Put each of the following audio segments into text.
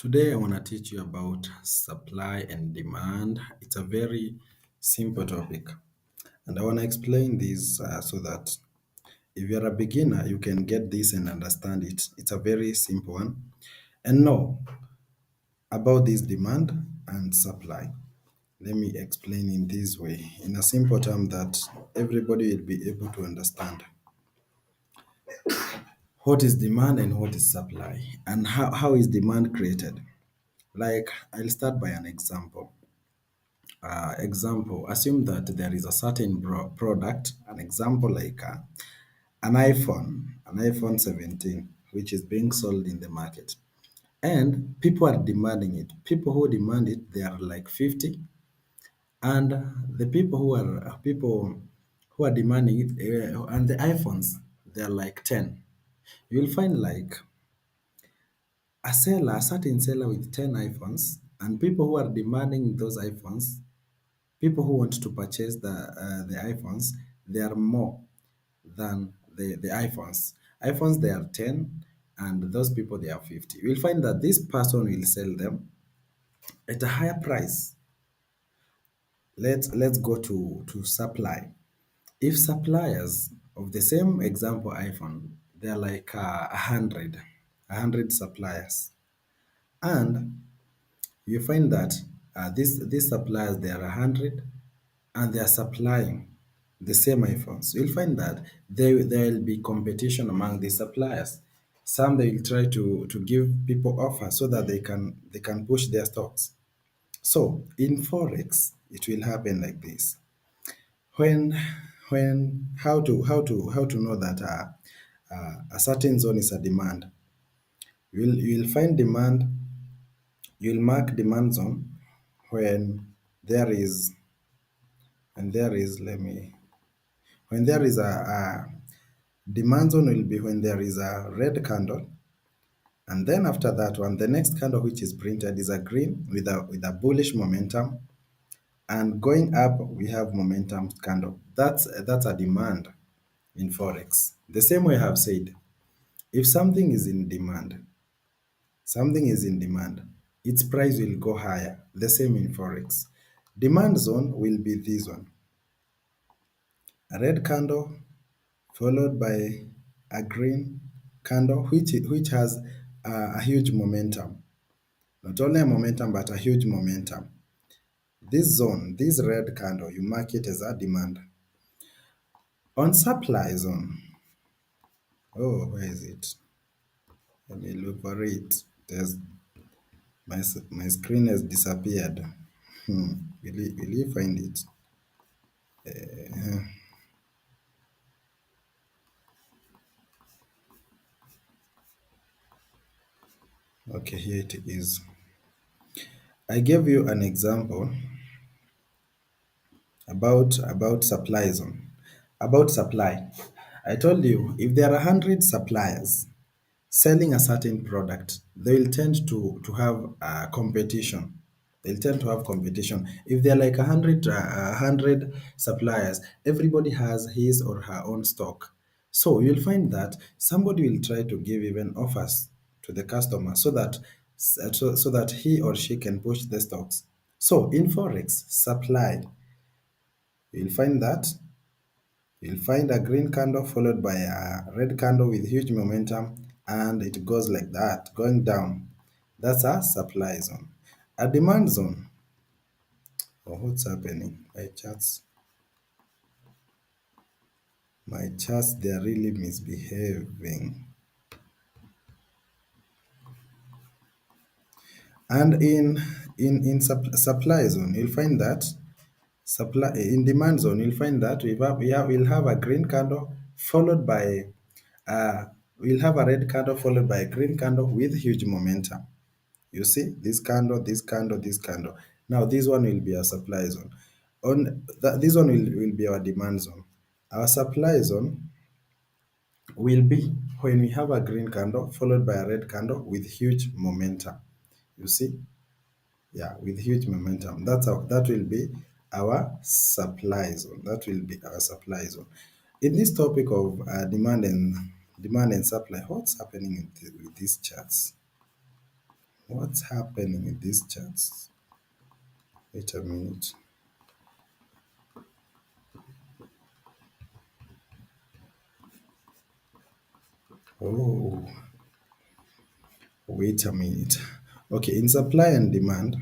Today, I want to teach you about supply and demand. It's a very simple topic, and I want to explain this so that if you're a beginner, you can get this and understand it. It's a very simple one. And know about this demand and supply. Let me explain in this way, in a simple term that everybody will be able to understand. What is demand and what is supply, and how is demand created? Like, I'll start by an example. Example, assume that there is a certain product, an example like an iPhone 17, which is being sold in the market. And people are demanding it. People who demand it, they are like 50. And the people who are demanding it, and the iPhones, they're like 10. You'll find like a certain seller with 10 iPhones, and people who are demanding those iPhones, people who want to purchase the iPhones, they are more than the iPhones. iPhones they are 10 and those people they are 50. You will find that this person will sell them at a higher price. Let's go to supply. If suppliers of the same example iPhone, they're like 100 suppliers, and you find that these suppliers they are 100 and they are supplying the same iPhones. You'll find that there will be competition among the suppliers. Some they will try to give people offers so that they can push their stocks. So in forex, it will happen like this. When when how to know that a certain zone is a demand. You'll find demand. You'll mark demand zone when there is there is let me when there is a demand zone will be when there is a red candle, and then after that one, the next candle which is printed is a green with a bullish momentum, and going up we have momentum candle. That's a demand in forex. The same way I have said, if something is in demand, its price will go higher. The same in forex. Demand zone will be this one, a red candle followed by a green candle which has a huge momentum. Not only a momentum but a huge momentum. This zone, this red candle, you mark it as a demand. On supply zone, oh, where is it? Let me look for it. There's my screen has disappeared. Will you find it? Okay, here it is. I gave you an example about supply zone. About supply, I told you if there are 100 suppliers selling a certain product, they will tend to have competition. They'll tend to have competition. If there are like 100 suppliers, everybody has his or her own stock. So you'll find that somebody will try to give even offers to the customer so that he or she can push the stocks. So in forex supply, you'll find that you'll find a green candle followed by a red candle with huge momentum, and it goes like that, going down. That's a supply zone. A demand zone. Oh, what's happening? My charts, they are really misbehaving. And in supply zone, you'll find that supply in demand zone, you'll find that we'll have a green candle followed by uh, we'll have a red candle followed by a green candle with huge momentum. You see, this candle, this candle, this candle. Now, this one will be our supply zone. This one will be our demand zone. Our supply zone will be when we have a green candle followed by a red candle with huge momentum. You see, yeah, with huge momentum. That will be our supply zone. That will be our supply zone. In this topic of demand and supply, what's happening with these charts? What's happening in these charts? Wait a minute. Oh, wait a minute. Okay, in supply and demand,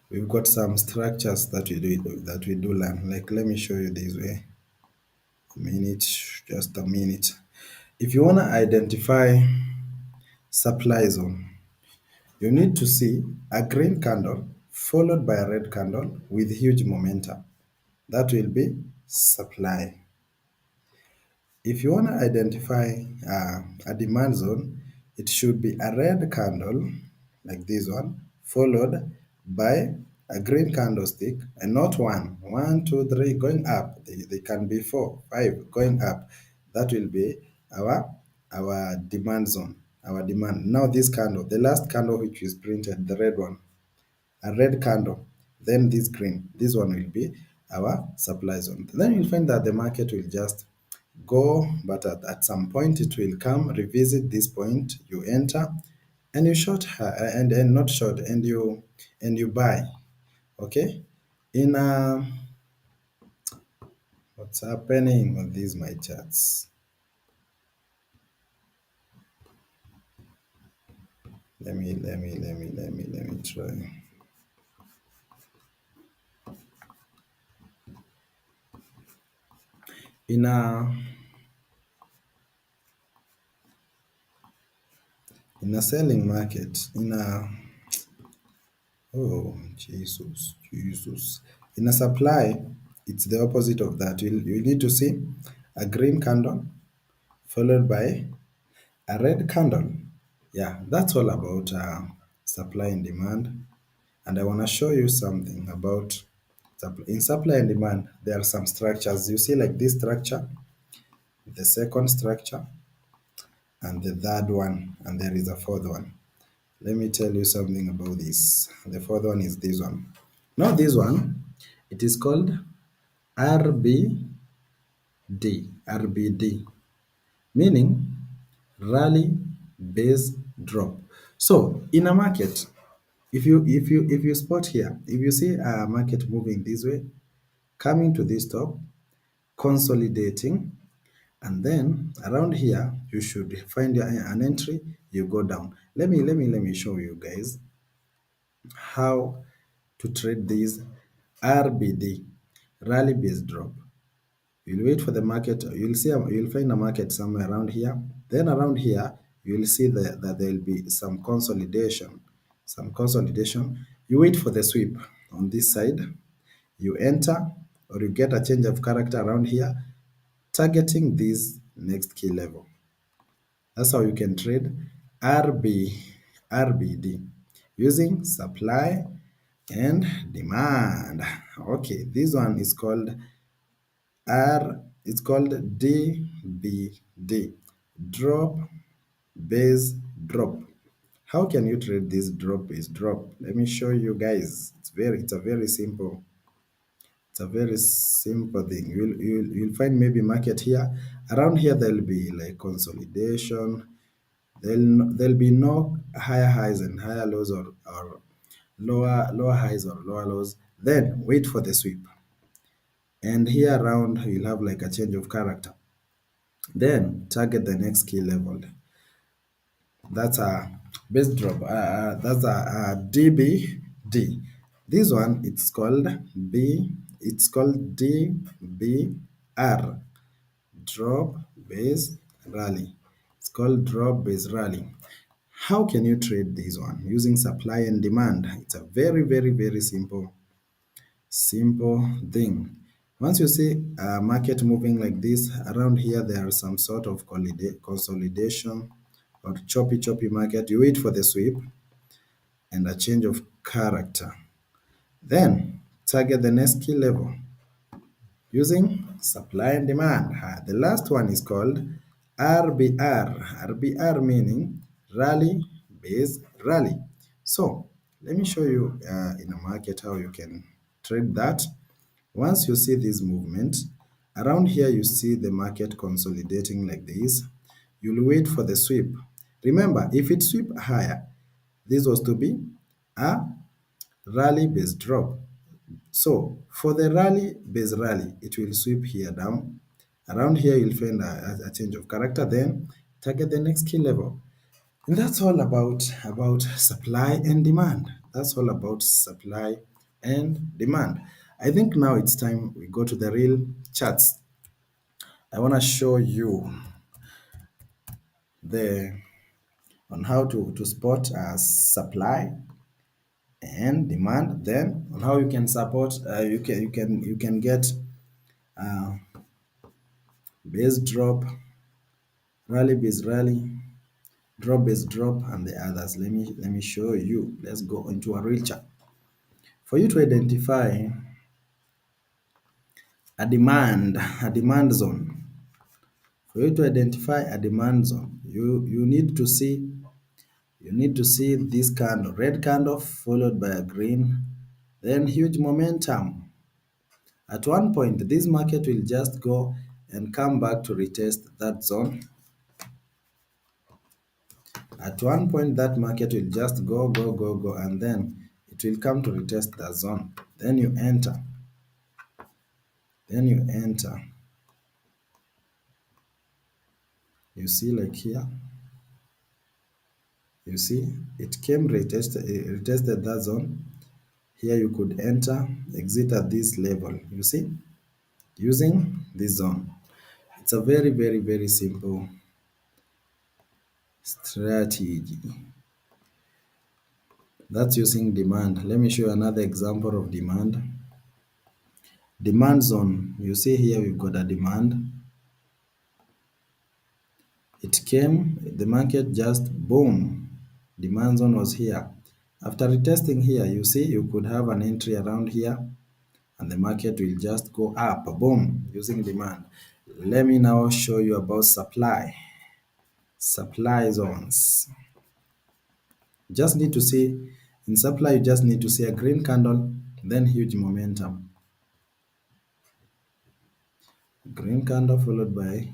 we've got some structures that we do learn. Like let me show you this way. A minute, just a minute. If you wanna identify supply zone, you need to see a green candle followed by a red candle with huge momentum. That will be supply. If you want to identify a demand zone, it should be a red candle like this one, followed by a green candlestick, and not one. One, two, three, going up. They can be four, five, going up. That will be our our demand zone, our demand. Now this candle, the last candle which is printed, the red one, a red candle, then this green. This one will be our supply zone. Then you'll find that the market will just go, but at some point it will come, revisit this point, you enter, and you short and not short, and you buy. Okay? In what's happening on these my charts? Let me try. In a selling market, oh, Jesus. In a supply, it's the opposite of that. You need to see a green candle followed by a red candle. Yeah, that's all about supply and demand. And I want to show you something about in supply and demand. There are some structures. You see, like this structure, the second structure, and the third one, and there is a fourth one. Let me tell you something about this. The fourth one is this one. Now this one, it is called RBD, meaning rally base drop. So in a market, if you spot here, if you see a market moving this way, coming to this top, consolidating, and then around here you should find an entry, you go down. Let me show you guys how to trade this RBD, rally based drop. You'll wait for the market, you'll find a market somewhere around here. Then around here, you'll see that there'll be some consolidation. Some consolidation. You wait for the sweep on this side, you enter, or you get a change of character around here, targeting this next key level. That's how you can trade RBD using supply and demand. Okay, this one is called it's called DBD, drop base drop. How can you trade this drop base drop? Let me show you guys. It's a very simple thing. You'll find maybe market here. Around here there'll be like consolidation. There'll be no higher highs and higher lows, or lower highs or lower lows. Then wait for the sweep. And here around you'll have like a change of character. Then target the next key level. That's a base drop. That's a DBD. This one it's called DBR, drop base rally. It's called drop base rally. How can you trade this one? Using supply and demand. It's a very simple thing. Once you see a market moving like this, around here there are some sort of consolidation or choppy market. You wait for the sweep and a change of character. Then target the next key level using supply and demand. The last one is called RBR. RBR meaning rally base rally. So let me show you in a market how you can trade that. Once you see this movement, around here you see the market consolidating like this. you'll wait for the sweep. Remember, if it sweep higher, this was to be a rally based drop. So for the rally based rally, it will sweep here down. Around here, you'll find a change of character. Then target the next key level. And that's all about supply and demand. That's all about supply and demand. I think now it's time we go to the real charts. I want to show you the on how to spot supply and demand. Then on how you can support you can get base drop, rally base rally, drop base drop, and the others. Let me show you. Let's go into a real chart for you to identify a demand zone. For you to identify a demand zone, you need to see this candle, red candle followed by a green, then huge momentum. At one point, this market will just go and come back to retest that zone. At one point, that market will just go, go, go, go, and then it will come to retest the zone. Then you enter. Then you enter. You see, like here, you see, it came retested that zone. Here you could enter, exit at this level. You see, using this zone. It's a very, very, very simple strategy. That's using demand. Let me show you another example of demand. Demand zone. You see here we've got a demand. It came, the market just boom. Demand zone was here. After retesting here, you see you could have an entry around here and the market will just go up, boom, using demand. Let me now show you about supply. Supply zones. Just need to see, in supply, you just need to see a green candle, then huge momentum. Green candle followed by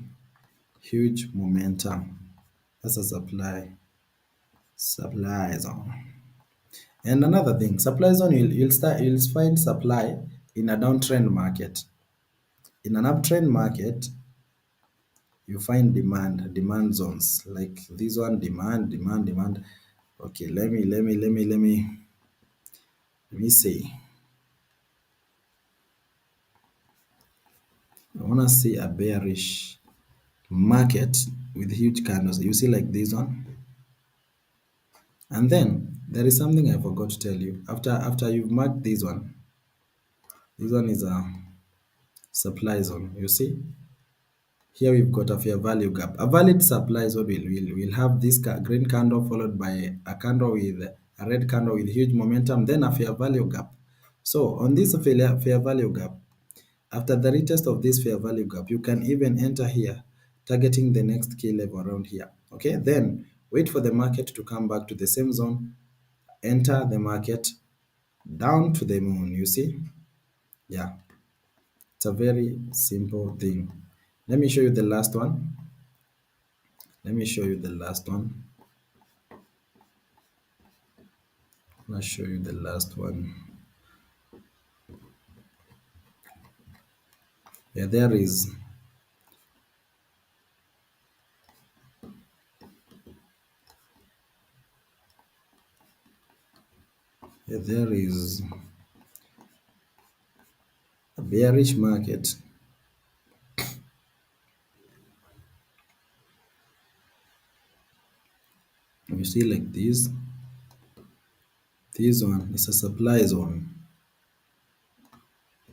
huge momentum. That's a supply zone. And another thing, supply zone, you'll find supply in a downtrend market. In an uptrend market, you find demand zones like this one, demand, demand, demand. Okay, let me see. I wanna see a bearish market with huge candles. You see like this one. And then there is something I forgot to tell you. After you've marked this one is a supply zone. You see? Here we've got a fair value gap. A valid supply zone will have this green candle followed by a candle with a red candle with huge momentum, then a fair value gap. So on this fair value gap, after the retest of this fair value gap, you can even enter here, targeting the next key level around here. Okay, then wait for the market to come back to the same zone, enter the market down to the moon. You see? Yeah, it's a very simple thing. Let me show you the last one. Let me show you the last one. I'll show you the last one. Yeah, there is a bearish market. You see like this one is a supply zone.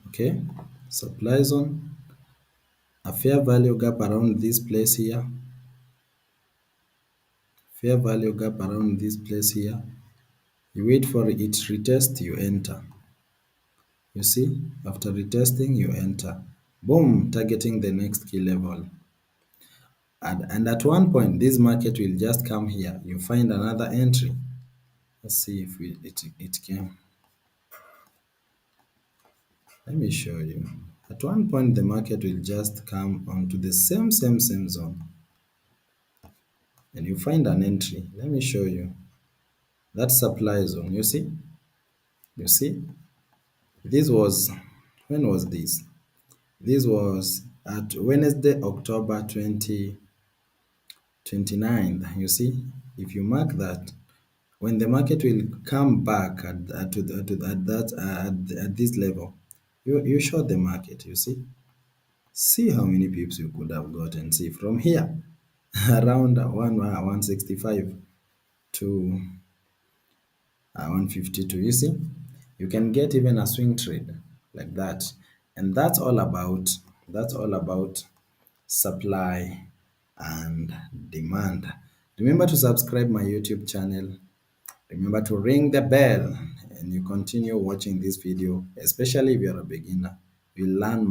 Okay, supply zone, a fair value gap around this place here, fair value gap around this place here. You wait for it retest, you enter. You see, after retesting, you enter. Boom, targeting the next key level. And at one point, this market will just come here. You find another entry. Let's see if it came. Let me show you. At one point, the market will just come onto the same zone. and you find an entry. Let me show you. That supply zone, you see, this was, when was this? This was at Wednesday, October 29th. You see, if you mark that, when the market will come back at that at this level, you short the market. You see how many pips you could have gotten. See from here, around 165 to 152. You see, you can get even a swing trade like that, and that's all about supply and demand. Remember to subscribe my YouTube channel. Remember to ring the bell, and you continue watching this video, especially if you're a beginner. You learn more.